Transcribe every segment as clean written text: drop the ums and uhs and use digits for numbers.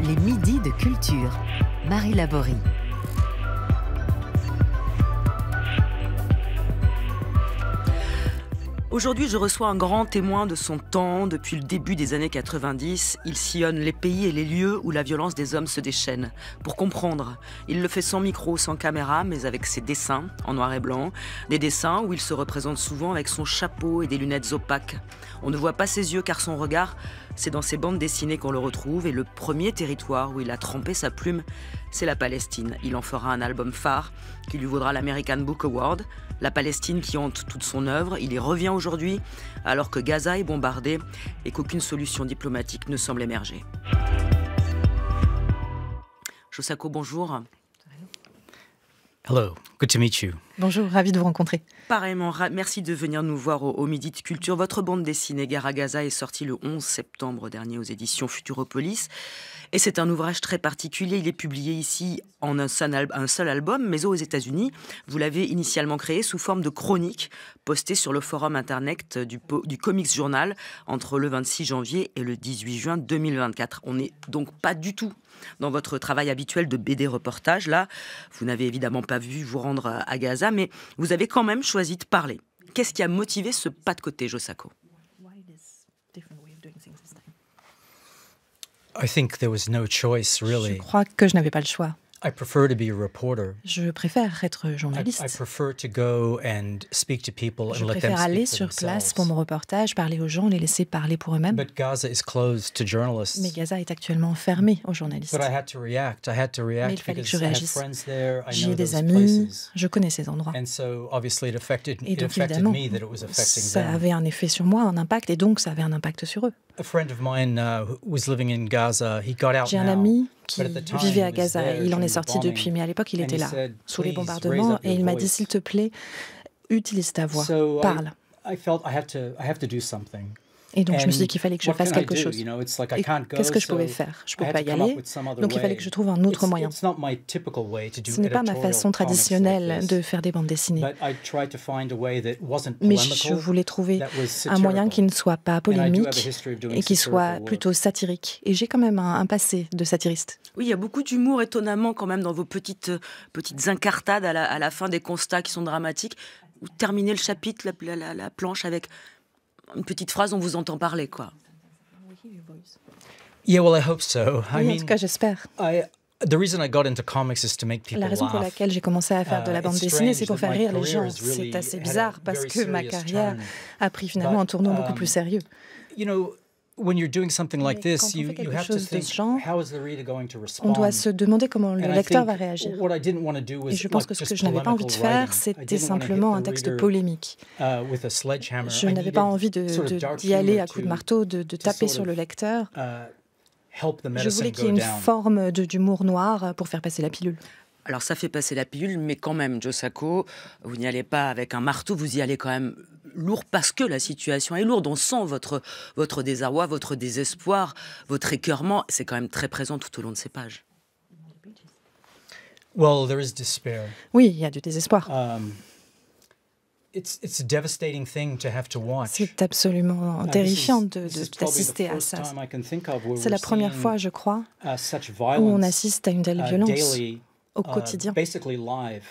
Les midis de culture. Marie Laborie. Aujourd'hui, je reçois un grand témoin de son temps. Depuis le début des années 90, il sillonne les pays et les lieux où la violence des hommes se déchaîne. Pour comprendre, il le fait sans micro, sans caméra, mais avec ses dessins en noir et blanc. Des dessins où il se représente souvent avec son chapeau et des lunettes opaques. On ne voit pas ses yeux car son regard, c'est dans ses bandes dessinées qu'on le retrouve. Et le premier territoire où il a trempé sa plume, c'est la Palestine. Il en fera un album phare qui lui vaudra l'American Book Award. La Palestine qui hante toute son œuvre. Il y revient aujourd'hui alors que Gaza est bombardée et qu'aucune solution diplomatique ne semble émerger. Josako, bonjour. Hello, good to meet you. Bonjour, ravi de vous rencontrer. Pareillement, merci de venir nous voir au Midi de Culture. Votre bande dessinée Guerre à Gaza est sortie le 11 septembre dernier aux éditions Futuropolis. Et c'est un ouvrage très particulier. Il est publié ici en un seul album, mais aux États-Unis. Vous l'avez initialement créé sous forme de chronique postée sur le forum internet du Comics Journal entre le 26 janvier et le 18 juin 2024. On n'est donc pas du tout dans votre travail habituel de BD reportage. Là, vous n'avez évidemment pas vu vous rendre à Gaza, mais vous avez quand même choisi de parler. Qu'est-ce qui a motivé ce pas de côté, Josako ? I think there was no choice, Je really. crois que je n'avais pas le choix. I prefer to be a reporter. Je préfère être I journaliste. prefer to go and speak to people Je and let them préfère aller speak for sur place pour themselves. mon reportage, parler aux gens, les laisser parler pour eux-mêmes. But Gaza is closed to journalists. Mais Gaza est actuellement fermé aux journalistes. But I had to react. I had to Mais il react fallait que because je I had réagisse. friends there. I J'ai know des those amis, places. je connais ces endroits. And so obviously it affected Et donc évidemment, me that it was affecting ça them. avait un effet sur moi, un impact, et donc ça avait un impact sur eux. A friend of mine who was living in Gaza, he got out J'ai un now. ami qui But at the time, vivait he à was Gaza. there Il en during est the sorti bombing. depuis, mais à l'époque, il And était he là, said, sous les "Please raise bombardements, up et your il m'a dit, voice." s'il te plaît, utilise ta voix, So parle. I felt I have to do something. Et donc je me suis dit And qu'il fallait que je what fasse can I quelque do? chose. You know, it's like I Et can't go, qu'est-ce que je so pouvais faire? Je ne I pouvais had pas to y come up aller, with some other donc il fallait way. que je trouve un autre moyen. It's not my typical way to do Ce n'est pas ma editorial façon comics like traditionnelle this, de faire des bandes dessinées. but I tried to find a way that wasn't Mais je polemical, voulais trouver that was un moyen qui ne satirical. soit pas And I do have a polémique history of doing et qui soit satirical work. plutôt satirique. Et j'ai quand même un passé de satiriste. Oui, il y a beaucoup d'humour étonnamment quand même dans vos petites incartades à la fin des constats qui sont dramatiques. Vous terminez le chapitre, la planche avec une petite phrase, on vous entend parler, quoi. Yeah, well, I hope so. Oui, en tout cas, j'espère. The reason I got into comics is to make people La raison pour laugh. laquelle j'ai commencé à faire de la bande It's dessinée, strange c'est pour that faire my rire les career gens. has really C'est assez had a bizarre parce very que ma serious carrière turn. a pris finalement un tournant beaucoup plus sérieux. You know, when you're doing something like Mais this, quand on you fait quelque have to chose de think, ce genre, how is the reader going to respond? On doit se demander comment le And I lecteur think va réagir. what I didn't want to do was Et je pense like que ce just que je n'avais pas envie de polemical faire, writing. I c'était didn't want to hit simplement the un texte reader, polémique. With a sledgehammer. Je I n'avais pas needed envie sort of dark d'y aller humor à coups de to marteau, de taper sort sur of, le lecteur. help the Je medicine voulais qu'il y go ait une down. forme d'humour noir pour faire passer la pilule. Alors ça fait passer la pilule, mais quand même, Josako, vous n'y allez pas avec un marteau, vous y allez quand même lourd parce que la situation est lourde. On sent votre désarroi, votre désespoir, votre écœurement. C'est quand même très présent tout au long de ces pages. Well, there is despair. Oui, il y a du désespoir. It's a devastating thing to have to watch. C'est absolument terrifiant d'assister à ça. C'est la première fois, je crois, où on assiste à une telle violence au quotidien, basically live.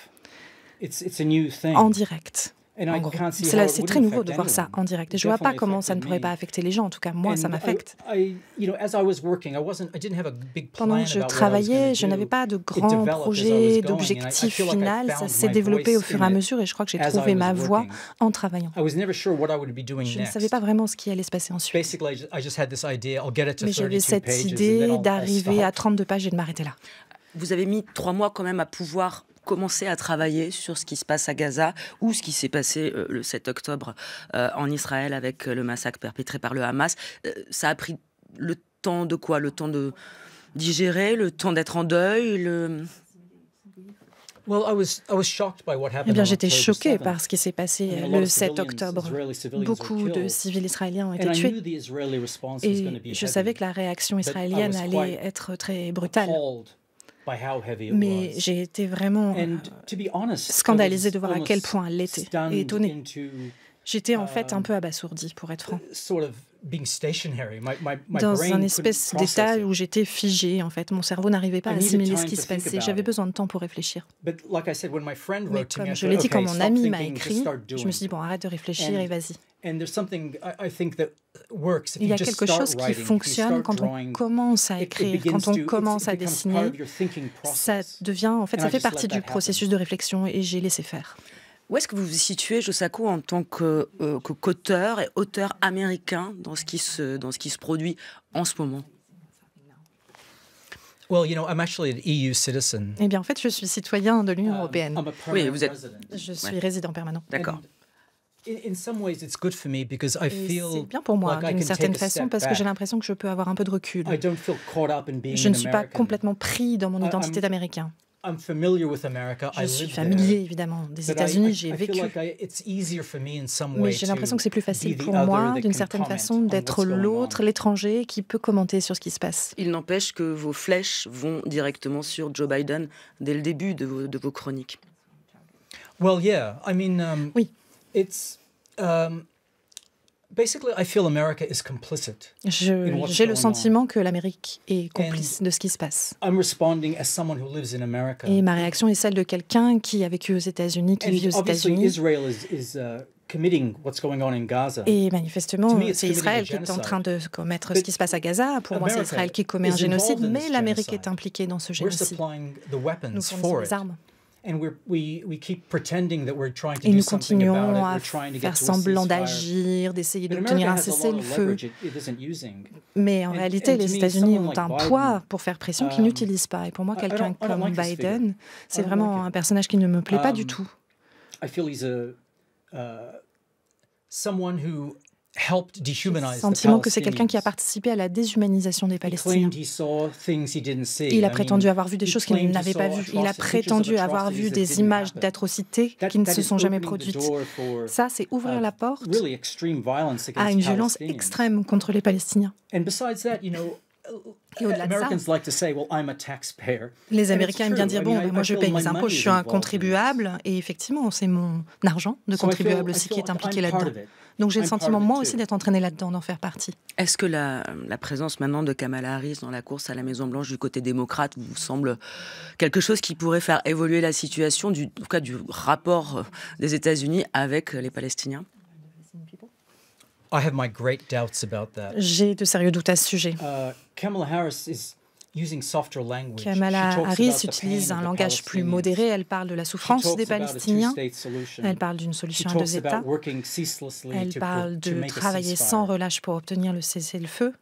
It's a new thing. en direct. And En I gros, can't see how it c'est wouldn't très nouveau affect de voir ça anyone. en direct. Et It je ne vois pas definitely comment ça ne affected pourrait me. pas affecter les gens. En tout cas, moi, ça And m'affecte. you know, as I was working, I didn't have a big plan Pendant que je about what I was travaillais, gonna je do. n'avais pas de It grands developed as I was projets, going, and I d'objectifs feel like I final. Ça found s'est my développé au voice fur et in à it mesure et je crois que j'ai as I trouvé was ma voix working. en travaillant. I was never sure what I would be doing Je ne next. savais pas vraiment ce qui allait se passer ensuite. Basically, I just had this idea, I'll get it to Mais j'avais 32 cette pages and then idée I'll d'arriver à stop. 32 pages et de m'arrêter là. Vous avez mis 3 mois quand même à pouvoir commencer à travailler sur ce qui se passe à Gaza ou ce qui s'est passé le 7 octobre en Israël avec le massacre perpétré par le Hamas. Ça a pris le temps de quoi? Le temps de digérer, le temps d'être en deuil, Well, I was shocked by what happened Eh bien, on j'étais October choquée 7th. par ce qui s'est passé I mean, a lot le of 7 civilians, octobre. Israeli civilians Beaucoup were de killed. civils israéliens ont And été I tués. knew the Israeli response was going to be Et je heavy, savais que la réaction but I israélienne was allait quite être très brutale. appalled by how heavy it Mais was. j'ai été vraiment And to be honest, I scandalisée was de voir à quel almost point elle l'était stunned et étonnée. into J'étais en fait un peu abasourdi, pour être franc. Dans un espèce d'état où j'étais figé, en fait. Mon cerveau n'arrivait pas à assimiler ce qui se passait. J'avais besoin de temps pour réfléchir. Mais comme je l'ai dit, quand mon ami m'a écrit, je me suis dit, bon, arrête de réfléchir et vas-y. Il y a quelque chose qui fonctionne quand on commence à écrire, quand on commence à dessiner. Ça devient, en fait, ça fait partie du processus de réflexion et j'ai laissé faire. Où est-ce que vous vous situez, Josako, en tant qu'auteur et auteur américain dans ce qui se produit en ce moment? I'm actually an EU citizen. Eh bien, en fait, je suis citoyen de l'Union européenne. Oui, vous êtes. Je suis résident permanent. D'accord. In some ways, it's good for me because I feel c'est bien pour moi, d'une certaine façon, parce que j'ai l'impression que je peux avoir un peu de recul. Je ne suis pas complètement pris dans mon identité d'Américain. Je suis familier, évidemment, des États-Unis, j'ai vécu. Mais j'ai l'impression que c'est plus facile pour moi, d'une certaine façon, d'être l'autre, l'étranger, qui peut commenter sur ce qui se passe. Il n'empêche que vos flèches vont directement sur Joe Biden dès le début de vos chroniques. Oui. J'ai le sentiment que l'Amérique est complice de ce qui se passe. Et ma réaction est celle de quelqu'un qui a vécu aux États-Unis, qui vit aux États-Unis. Et manifestement, c'est Israël qui est en train de commettre ce qui se passe à Gaza. Pour moi, c'est Israël qui commet un génocide, mais l'Amérique est impliquée dans ce génocide. Nous fournissons les armes. Et nous continuons à faire semblant d'agir, d'essayer d'obtenir un cessez-le-feu. Mais en réalité, les États-Unis ont un poids pour faire pression qu'ils n'utilisent pas. Et pour moi, quelqu'un comme Biden, c'est vraiment un personnage qui ne me plaît pas du tout. Sentiment que c'est quelqu'un qui a participé à la déshumanisation des Palestiniens. Il a prétendu avoir vu des choses qu'il n'avait pas vues. Il a prétendu avoir vu des images d'atrocités qui ne se sont jamais produites. Ça, c'est ouvrir la porte à une violence extrême contre les Palestiniens. Et au-delà de ça, les Américains aiment bien dire, bon, moi je paye mes impôts, je suis un contribuable, et effectivement, c'est mon argent de contribuable aussi qui est impliqué là-dedans. Donc j'ai le sentiment, moi aussi, d'être entraînée là-dedans, d'en faire partie. Est-ce que la présence maintenant de Kamala Harris dans la course à la Maison-Blanche du côté démocrate vous semble quelque chose qui pourrait faire évoluer la situation, en tout cas du rapport des États-Unis avec les Palestiniens? J'ai de sérieux doutes à ce sujet. Kamala Harris utilise un langage plus modéré. Elle parle de la souffrance des Palestiniens. Elle parle d'une solution à deux États. Elle parle de travailler sans relâche pour obtenir le cessez-le-feu.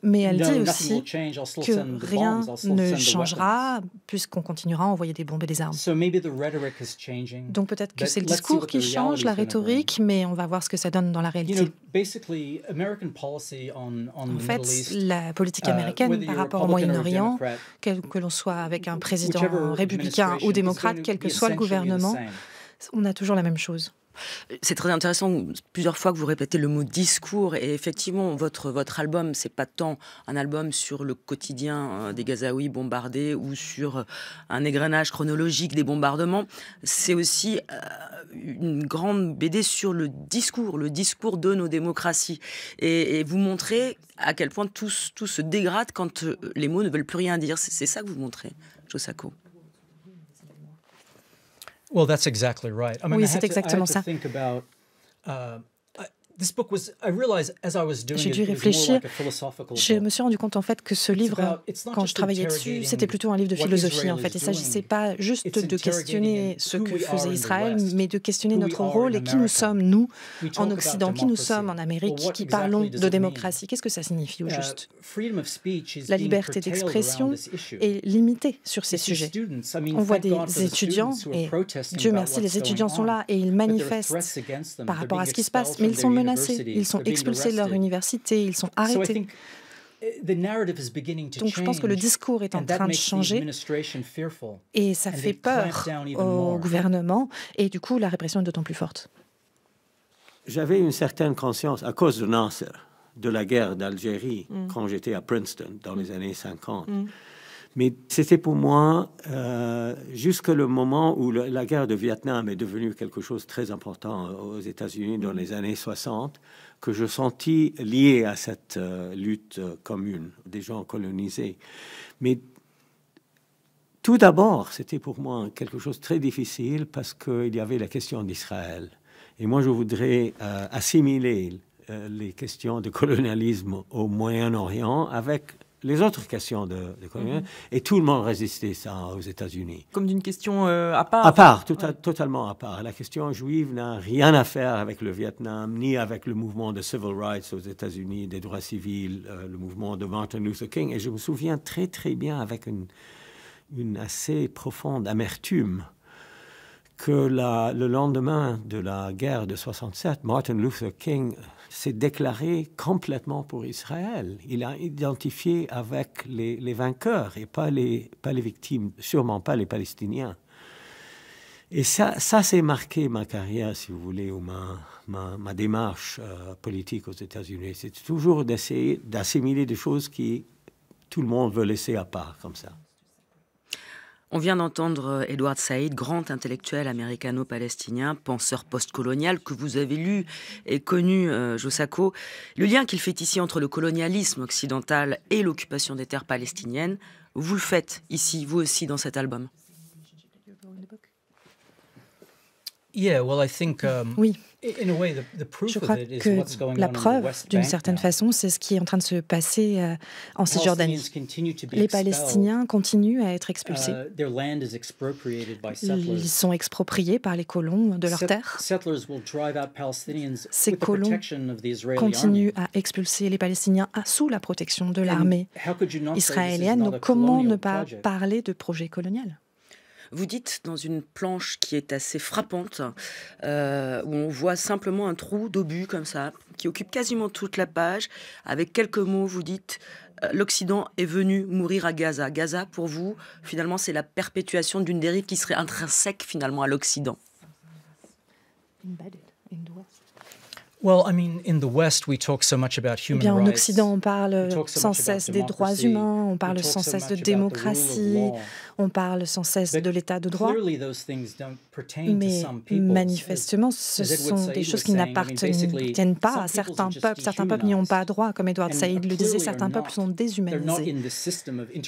Mais elle dit aussi que rien ne changera puisqu'on continuera à envoyer des bombes et des armes. Donc peut-être que c'est le discours qui change, la rhétorique, mais on va voir ce que ça donne dans la réalité. En fait, la politique américaine par rapport au Moyen-Orient, que l'on soit avec un président républicain ou démocrate, quel que soit le gouvernement, on a toujours la même chose. C'est très intéressant, plusieurs fois que vous répétez le mot discours, et effectivement, votre album, c'est pas tant un album sur le quotidien des Gazaouis bombardés ou sur un égrenage chronologique des bombardements, c'est aussi une grande BD sur le discours de nos démocraties. Et vous montrez à quel point tout se dégrade quand les mots ne veulent plus rien dire. C'est ça que vous montrez, Josako. Oui, c'est exactement ça. J'ai dû réfléchir. Je me suis rendu compte en fait que ce livre, quand je travaillais dessus, c'était plutôt un livre de philosophie en fait. Il ne s'agissait pas juste de questionner ce que faisait Israël, mais de questionner notre rôle et qui nous sommes, nous, en Occident, qui nous sommes en Amérique, qui parlons de démocratie. Qu'est-ce que ça signifie au juste? La liberté d'expression est limitée sur ces sujets. On voit des étudiants, et Dieu merci, les étudiants sont là et ils manifestent par rapport à ce qui se passe, mais ils sont menacés, ils sont expulsés de leur université, ils sont arrêtés. Donc je pense que le discours est en train de changer et ça fait peur au gouvernement et du coup la répression est d'autant plus forte. J'avais une certaine conscience à cause de Nasser, de la guerre d'Algérie quand j'étais à Princeton dans les années 50. Mais c'était pour moi, jusqu'à le moment où la guerre de Vietnam est devenue quelque chose de très important aux États-Unis dans les années 60, que je sentis lié à cette lutte commune des gens colonisés. Mais tout d'abord, c'était pour moi quelque chose de très difficile parce qu'il y avait la question d'Israël. Et moi, je voudrais assimiler les questions de colonialisme au Moyen-Orient avec les autres questions de colonialisme. Et tout le monde résistait ça aux États-Unis. Comme d'une question à part. À part, totalement à part. La question juive n'a rien à faire avec le Vietnam, ni avec le mouvement de civil rights aux États-Unis, des droits civils, le mouvement de Martin Luther King. Et je me souviens très, très bien avec une assez profonde amertume que le lendemain de la guerre de 67, Martin Luther King s'est déclaré complètement pour Israël. Il a identifié avec les vainqueurs et pas les victimes, sûrement pas les Palestiniens. Et ça s'est marqué ma carrière, si vous voulez, ou ma démarche politique aux États-Unis. C'est toujours d'essayer d'assimiler des choses qui tout le monde veut laisser à part, comme ça. On vient d'entendre Edward Said, grand intellectuel américano-palestinien, penseur postcolonial, que vous avez lu et connu, Josako. Le lien qu'il fait ici entre le colonialisme occidental et l'occupation des terres palestiniennes, vous le faites ici, vous aussi, dans cet album. Oui. Je crois que la preuve, d'une certaine façon, c'est ce qui est en train de se passer en Cisjordanie. Les Palestiniens continuent à être expulsés. Ils sont expropriés par les colons de leurs terres. Ces colons continuent à expulser les Palestiniens sous la protection de l'armée israélienne. Donc comment ne pas parler de projet colonial ? Vous dites dans une planche qui est assez frappante, où on voit simplement un trou d'obus comme ça, qui occupe quasiment toute la page. Avec quelques mots, vous dites l'Occident est venu mourir à Gaza. Gaza, pour vous, finalement, c'est la perpétuation d'une dérive qui serait intrinsèque finalement à l'Occident. En Occident, on parle sans cesse des droits humains, on parle sans cesse de démocratie, on parle sans cesse de l'état de droit. Mais manifestement, ce sont des choses qui n'appartiennent pas à certains peuples. Certains peuples n'y ont pas droit, comme Edward Said le disait, certains peuples sont déshumanisés.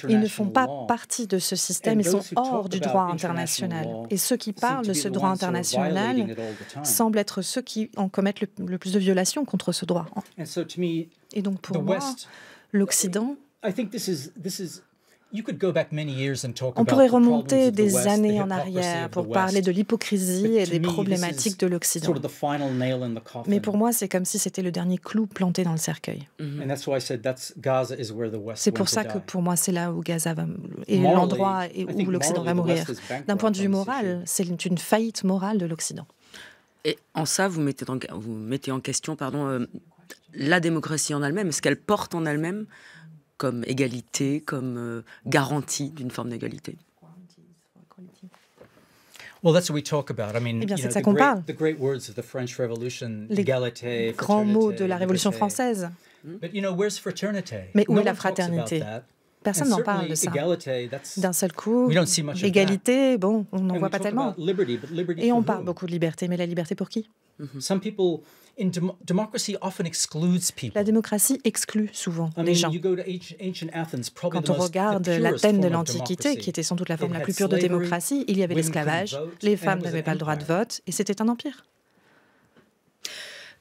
Ils ne font pas partie de ce système, ils sont hors du droit international. Et ceux qui parlent de ce droit international semblent être ceux qui en commettent le plus de violations contre ce droit. Et donc pour moi, l'Occident, on pourrait remonter des années en arrière pour parler de l'hypocrisie et des problématiques de l'Occident. Mais pour moi, c'est comme si c'était le dernier clou planté dans le cercueil. C'est pour ça que pour moi, c'est là où Gaza est l'endroit où l'Occident va mourir. D'un point de vue moral, c'est une faillite morale de l'Occident. Et en ça, vous mettez en question la démocratie en elle-même, ce qu'elle porte en elle-même comme égalité, comme garantie d'une forme d'égalité. Eh bien, c'est de ça qu'on parle. Les grands mots de la Révolution française. Mais où est la fraternité ? Personne n'en parle de ça. D'un seul coup, l'égalité, bon, on n'en voit pas tellement. Et on parle beaucoup de liberté, mais la liberté pour qui ? La démocratie exclut souvent les gens. Quand on regarde l'Athènes de l'Antiquité, qui était sans doute la forme la plus pure de démocratie, il y avait l'esclavage, les femmes n'avaient pas le droit de vote, et c'était un empire.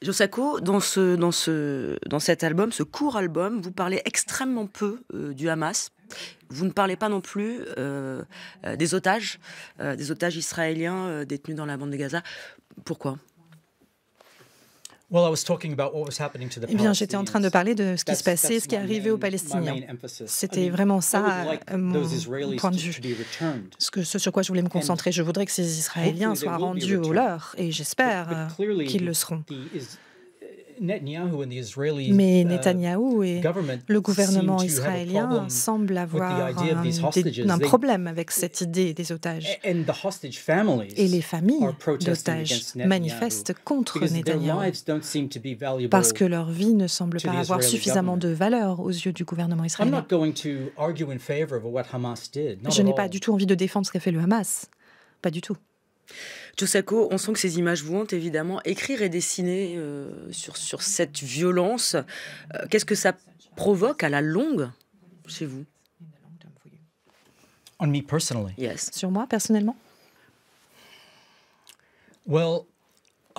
Josako, dans cet album, ce court album, vous parlez extrêmement peu du Hamas. Vous ne parlez pas non plus des otages israéliens détenus dans la bande de Gaza. Pourquoi ? Eh bien, j'étais en train de parler de ce qui se passait, ce qui arrivait aux Palestiniens. C'était vraiment ça, mon point de vue. Ce sur quoi je voulais me concentrer. Je voudrais que ces Israéliens soient rendus aux leurs, et j'espère qu'ils le seront. Mais Netanyahou et le gouvernement israélien semblent avoir un problème avec cette idée des otages. Et les familles d'otages manifestent contre Netanyahou parce que leur vie ne semble pas avoir suffisamment de valeur aux yeux du gouvernement israélien. Je n'ai pas du tout envie de défendre ce qu'a fait le Hamas. Pas du tout. Jo Sacco, on sent que ces images vous hantent évidemment. Écrire et dessiner sur cette violence, qu'est-ce que ça provoque à la longue chez vous? On me personally. Yes. Sur moi, personnellement? Well,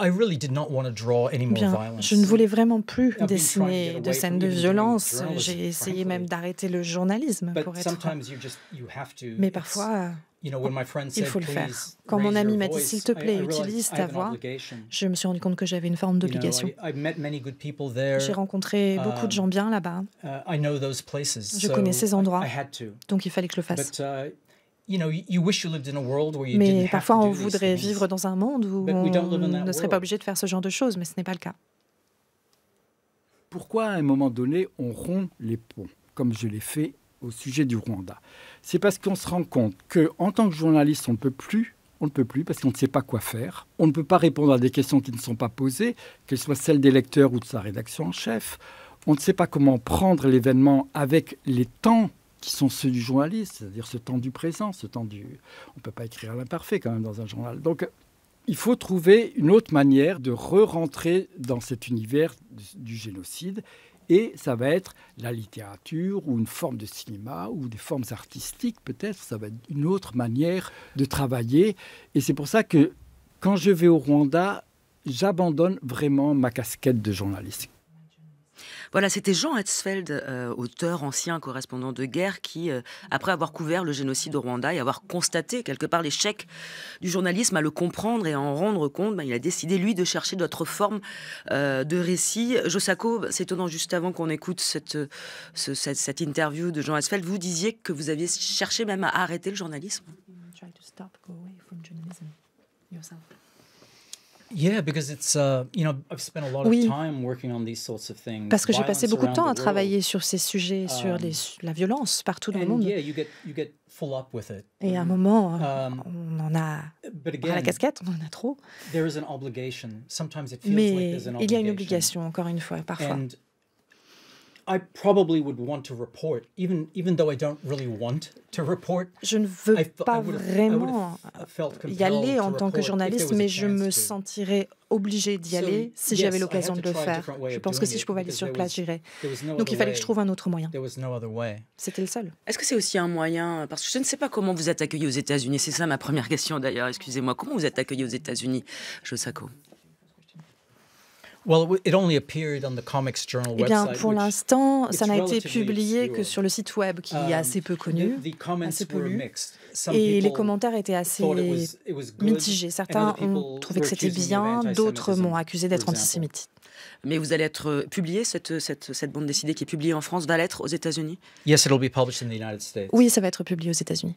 I really did not want to draw any more violence. Je ne voulais vraiment plus dessiner de scènes de violence. J'ai essayé même d'arrêter le journalisme pour être... Mais parfois, il faut le faire. Quand mon ami m'a dit « s'il te plaît, utilise ta voix », je me suis rendu compte que j'avais une forme d'obligation. J'ai rencontré beaucoup de gens bien là-bas. Je connais ces endroits, donc il fallait que je le fasse. Mais parfois, on voudrait vivre dans un monde où on ne serait pas obligé de faire ce genre de choses, mais ce n'est pas le cas. Pourquoi, à un moment donné, on rompt les ponts, comme je l'ai fait au sujet du Rwanda? C'est parce qu'on se rend compte qu'en tant que journaliste, on ne peut plus parce qu'on ne sait pas quoi faire. On ne peut pas répondre à des questions qui ne sont pas posées, qu'elles soient celles des lecteurs ou de sa rédaction en chef. On ne sait pas comment prendre l'événement avec les temps qui sont ceux du journaliste, c'est-à-dire ce temps du présent, ce temps du... On ne peut pas écrire à l'imparfait quand même dans un journal. Donc, il faut trouver une autre manière de re-rentrer dans cet univers du génocide. Et ça va être la littérature ou une forme de cinéma ou des formes artistiques peut-être. Ça va être une autre manière de travailler. Et c'est pour ça que quand je vais au Rwanda, j'abandonne vraiment ma casquette de journaliste. Voilà, c'était Jean Hetzfeld, auteur ancien, correspondant de guerre, qui, après avoir couvert le génocide au Rwanda et avoir constaté quelque part l'échec du journalisme à le comprendre et à en rendre compte, il a décidé, lui, de chercher d'autres formes de récit. Jo Sacco, c'est étonnant, juste avant qu'on écoute cette interview de Jean Hetzfeld, vous disiez que vous aviez cherché même à arrêter le journalisme. Oui, parce que j'ai passé beaucoup de temps à travailler sur ces sujets, sur la violence partout dans le monde. Et à un moment, on en a à la casquette, on en a trop. Mais il y a une obligation, encore une fois, parfois. I probably would want to report, even though I don't really want to report. Je ne veux pas vraiment y aller en tant que journaliste, mais je me sentirais obligée d'y aller si j'avais l'occasion de le faire. Je pense que si je pouvais aller sur place, j'irais. Donc il fallait que je trouve un autre moyen. C'était le seul. Est-ce que c'est aussi un moyen, parce que je ne sais pas comment vous êtes accueilli aux États-Unis, c'est ça ma première question d'ailleurs, excusez-moi, comment vous êtes accueilli aux États-Unis, Jo Sacco? Eh bien, pour l'instant, ça n'a été publié que sur le site web, qui est assez peu connu, assez peu lu. Et les commentaires étaient assez mitigés. Certains ont trouvé que c'était bien, d'autres m'ont accusé d'être antisémite. Mais vous allez être publié, cette bande dessinée qui est publiée en France, va l'être aux États-Unis? Oui, ça va être publié aux États-Unis.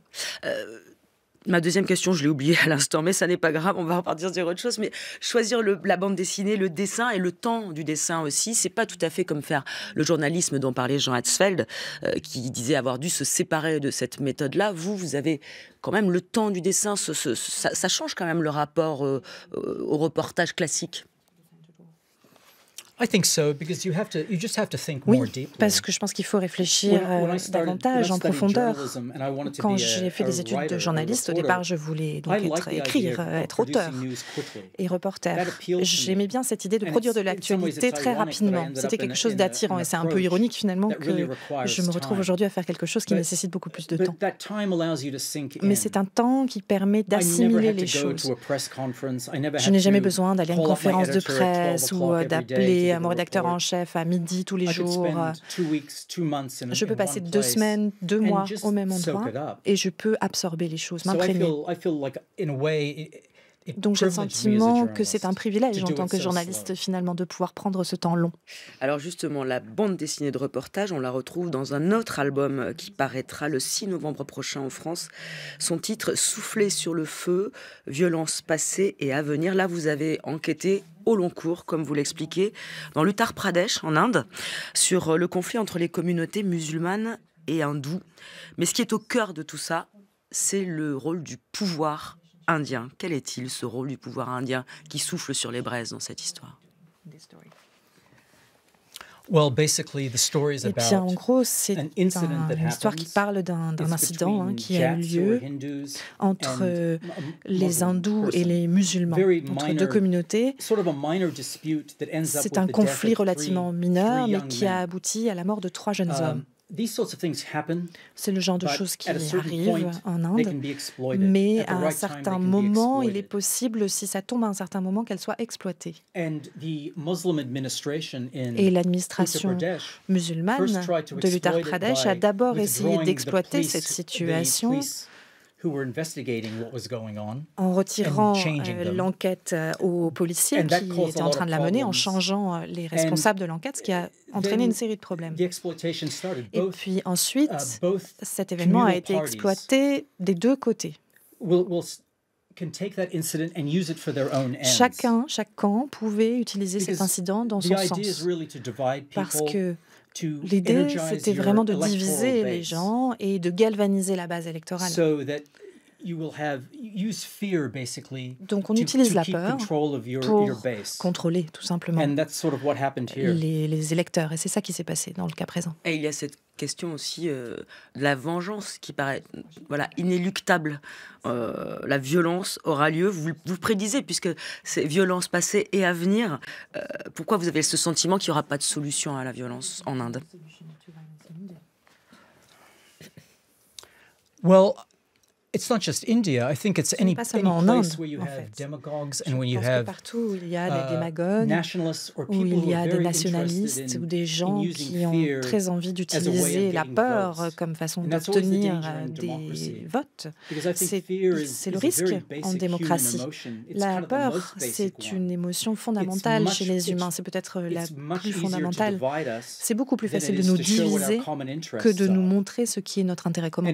Ma deuxième question, je l'ai oubliée à l'instant, mais ça n'est pas grave, on va repartir sur autre chose. Mais choisir la bande dessinée, le dessin et le temps du dessin aussi, c'est pas tout à fait comme faire le journalisme dont parlait Jean Hetzfeld, qui disait avoir dû se séparer de cette méthode-là. Vous avez quand même le temps du dessin, ça change quand même le rapport au reportage classique. Oui, parce que je pense qu'il faut réfléchir davantage en profondeur. Quand j'ai fait des études de journaliste, au départ, je voulais donc être auteur et reporter. J'aimais bien cette idée de produire de l'actualité très rapidement. C'était quelque chose d'attirant et c'est un peu ironique finalement que je me retrouve aujourd'hui à faire quelque chose qui nécessite beaucoup plus de temps. Mais c'est un temps qui permet d'assimiler les choses. Je n'ai jamais besoin d'aller à une conférence de presse ou d'appeler à mon rédacteur en chef à midi tous les jours. Je peux passer 2 semaines, 2 mois au même endroit et je peux absorber les choses, m'imprégner. Donc j'ai le sentiment que c'est un privilège en tant que journaliste finalement de pouvoir prendre ce temps long. Alors justement, la bande dessinée de reportage, on la retrouve dans un autre album qui paraîtra le 6 novembre prochain en France. Son titre, Souffler sur le feu, violences passées et à venir. Là, vous avez enquêté au long cours, comme vous l'expliquez, dans l'Uttar Pradesh, en Inde, sur le conflit entre les communautés musulmanes et hindoues. Mais ce qui est au cœur de tout ça, c'est le rôle du pouvoir indien. Quel est-il, ce rôle du pouvoir indien qui souffle sur les braises dans cette histoire? Eh bien, en gros, c'est une histoire qui parle d'un incident qui a eu lieu entre les hindous et les musulmans, entre deux communautés. C'est un conflit relativement mineur, mais qui a abouti à la mort de 3 jeunes hommes. C'est le genre de choses qui arrivent en Inde, mais à un certain moment, il est possible, si ça tombe à un certain moment, qu'elles soient exploitées. Et l'administration musulmane de l'Uttar Pradesh a d'abord essayé d'exploiter cette situation en retirant l'enquête aux policiers qui étaient en train de la mener, en changeant les responsables de l'enquête, ce qui a entraîné une série de problèmes. Et puis ensuite, cet événement a été exploité des deux côtés. Chaque camp pouvait utiliser cet incident dans son sens. Parce que l'idée, c'était vraiment de diviser les gens et de galvaniser la base électorale. Donc on utilise la peur pour contrôler tout simplement les électeurs. Et c'est ça qui s'est passé dans le cas présent. Et il y a cette question aussi de la vengeance qui paraît inéluctable. La violence aura lieu. Vous prédisez, puisque c'est violence passée et à venir. Pourquoi vous avez ce sentiment qu'il n'y aura pas de solution à la violence en Inde? It's not just India. I think it's any place where you have demagogues and when you have partout où il y a des démagogues, où il y a des nationalistes ou des gens qui ont très envie d'utiliser la peur comme façon d'obtenir des votes. C'est le risque en démocratie. La peur, c'est une émotion fondamentale chez les humains. C'est peut-être la plus fondamentale. C'est beaucoup plus facile de nous diviser que de nous montrer ce qui est notre intérêt commun.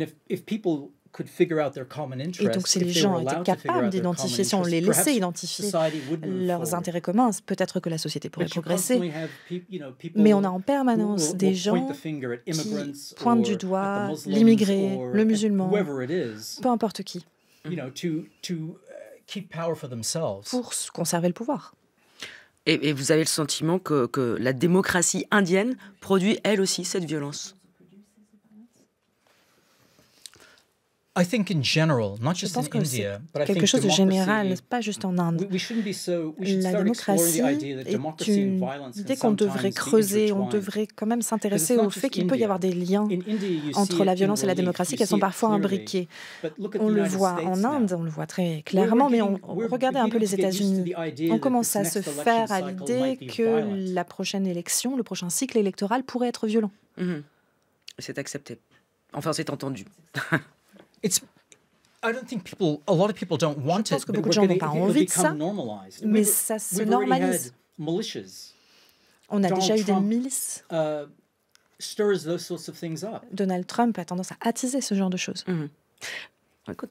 Et donc, si les gens étaient capables d'identifier, si on les laissait identifier leurs intérêts communs, peut-être que la société pourrait progresser. Mais on a en permanence des gens qui pointent du doigt l'immigré, le musulman, peu importe qui, pour conserver le pouvoir. Et vous avez le sentiment que la démocratie indienne produit, elle aussi, cette violence? Je pense que c'est quelque chose de général, pas juste en Inde. La démocratie est une idée qu'on devrait creuser, on devrait quand même s'intéresser au fait qu'il peut y avoir des liens entre la violence et la démocratie, qu'elles sont parfois imbriquées. On le voit en Inde, on le voit très clairement, mais regardez un peu les États-Unis. On commence à se faire à l'idée que la prochaine élection, le prochain cycle électoral pourrait être violent. C'est accepté. Enfin, c'est entendu. Je pense que beaucoup de gens n'ont pas envie de ça, mais ça se normalise. On a déjà eu des milices. Donald Trump a tendance à attiser ce genre de choses. Donc,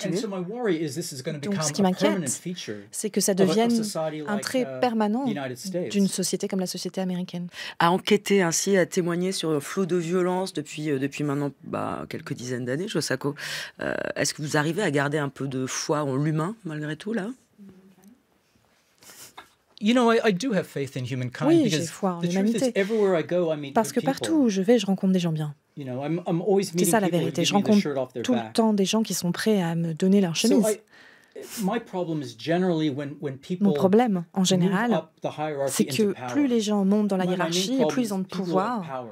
ce qui m'inquiète, c'est que ça devienne un trait permanent d'une société comme la société américaine. À enquêter ainsi, à témoigner sur un flot de violence depuis maintenant quelques dizaines d'années, Josako. Est-ce que vous arrivez à garder un peu de foi en l'humain, malgré tout, là? Oui, j'ai foi en l'humanité. Parce que partout où je vais, je rencontre des gens bien. C'est ça la vérité. Je rencontre tout le temps des gens qui sont prêts à me donner leur chemise. Mon problème, en général, c'est que plus les gens montent dans la hiérarchie et plus ils ont de pouvoir.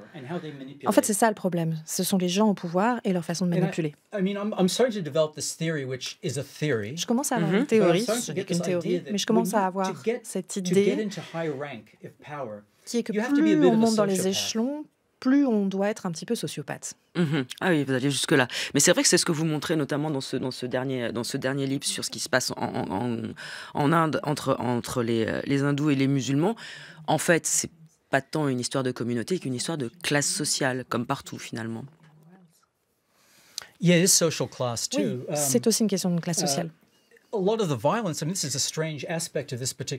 En fait, c'est ça le problème. Ce sont les gens au pouvoir et leur façon de manipuler. Je commence à avoir une théorie, ce n'est qu'une théorie, mais je commence à avoir cette idée qui est que plus on monte dans les échelons, plus on doit être un petit peu sociopathe. Ah oui, vous allez jusque-là. Mais c'est vrai que c'est ce que vous montrez notamment dans ce dernier livre sur ce qui se passe en Inde entre les hindous et les musulmans. En fait, c'est pas tant une histoire de communauté qu'une histoire de classe sociale, comme partout finalement. Yeah, it's social class too. Oui, c'est aussi une question de classe sociale.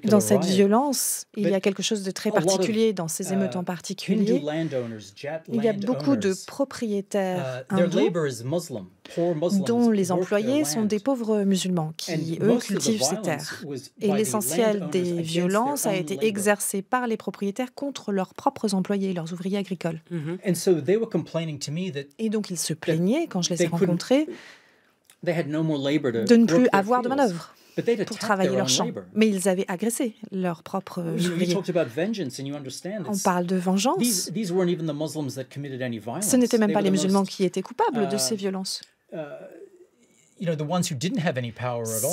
Dans cette violence, il y a quelque chose de très particulier dans ces émeutes en particulier. Il y a beaucoup de propriétaires hindous dont les employés sont des pauvres musulmans qui, eux, cultivent ces terres. Et l'essentiel des violences a été exercé par les propriétaires contre leurs propres employés, leurs ouvriers agricoles. Et donc ils se plaignaient, quand je les ai rencontrés, de ne plus avoir de manœuvre pour travailler leurs champs. Mais ils avaient agressé leurs propres ouvriers. On parle de vengeance. Ce n'étaient même pas les musulmans qui étaient coupables de ces violences.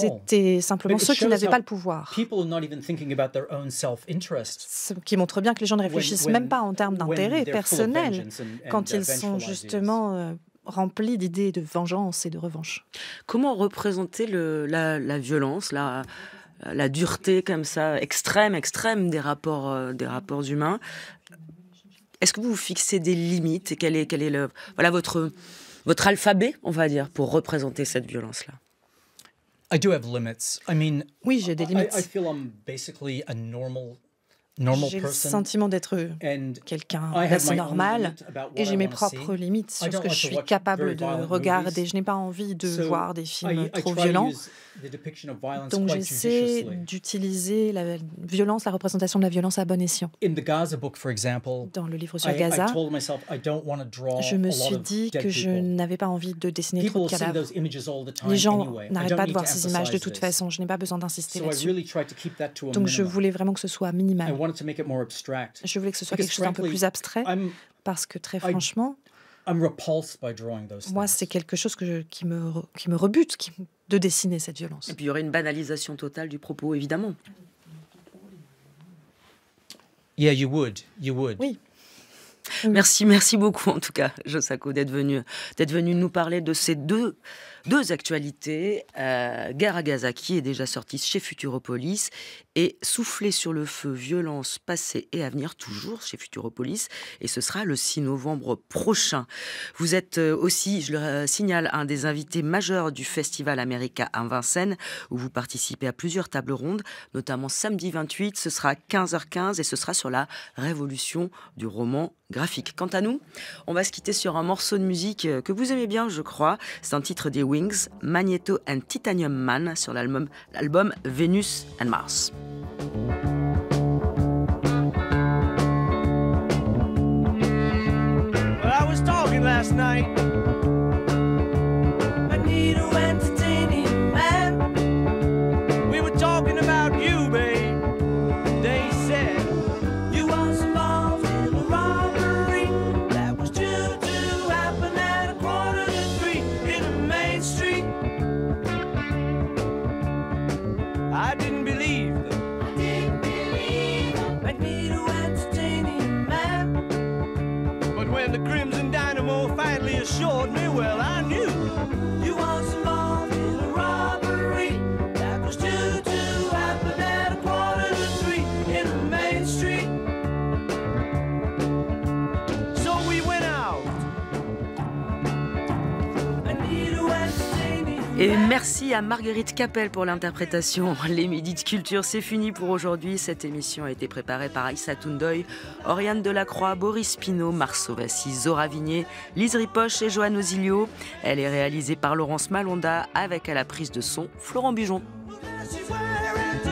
C'était simplement ceux qui n'avaient pas le pouvoir. Ce qui montre bien que les gens ne réfléchissent même pas en termes d'intérêt personnel quand ils sont justement rempli d'idées de vengeance et de revanche. Comment représenter la violence, la dureté comme ça, extrême des rapports humains? Est-ce que vous fixez des limites et quel est votre alphabet, on va dire, pour représenter cette violence-là? Oui, j'ai des limites. J'ai le sentiment d'être quelqu'un d'assez normal et j'ai mes propres limites sur ce que je suis capable de regarder. Je n'ai pas envie de voir des films trop violents. Donc j'essaie d'utiliser la violence, la représentation de la violence à bon escient. Dans le livre sur Gaza, je me suis dit que je n'avais pas envie de dessiner trop de cadavres. Les gens n'arrêtent pas de voir ces images de toute façon. Je n'ai pas besoin d'insister là-dessus. Donc je voulais vraiment que ce soit minimal. Je voulais que ce soit quelque chose d'un peu plus abstrait parce que très franchement, moi c'est quelque chose qui me rebute de dessiner cette violence. Et puis il y aurait une banalisation totale du propos, évidemment. Yeah, you would. Oui. Merci beaucoup en tout cas, Josako, d'être venu nous parler de ces deux actualités. Guerre à Gaza, qui est déjà sortie chez Futuropolis, et Souffler sur le feu, violence passée et à venir, toujours chez Futuropolis, et ce sera le 6 novembre prochain. Vous êtes aussi, je le signale, un des invités majeurs du Festival America à Vincennes, où vous participez à plusieurs tables rondes, notamment samedi 28, ce sera 15h15, et ce sera sur la révolution du roman graphique. Quant à nous, on va se quitter sur un morceau de musique que vous aimez bien, je crois. C'est un titre des Wings, Magneto and Titanium Man, sur l'album Venus and Mars. Well, I was talking last night. Magneto and Titanium Man. We were talking about you, babe. They said you was involved in a robbery that was due to happen at 2:45 in the main street. I didn't believe them. Magneto and Titanium Man. But when the Crimson Dynamo finally assured me, well, I knew you was involved in a robbery that was due to happen at 2:45 in the main street. So we went out. Magneto and Titanium. Et merci à Marguerite Capel pour l'interprétation. Les Midis de Culture, c'est fini pour aujourd'hui. Cette émission a été préparée par Aïssa Toundoy, Oriane Delacroix, Boris Pinault, Marceau Vassy, Zora Vigné, Lise Ripoche et Joanne Osilio. Elle est réalisée par Laurence Malonda avec à la prise de son Florent Bujon. She's wearing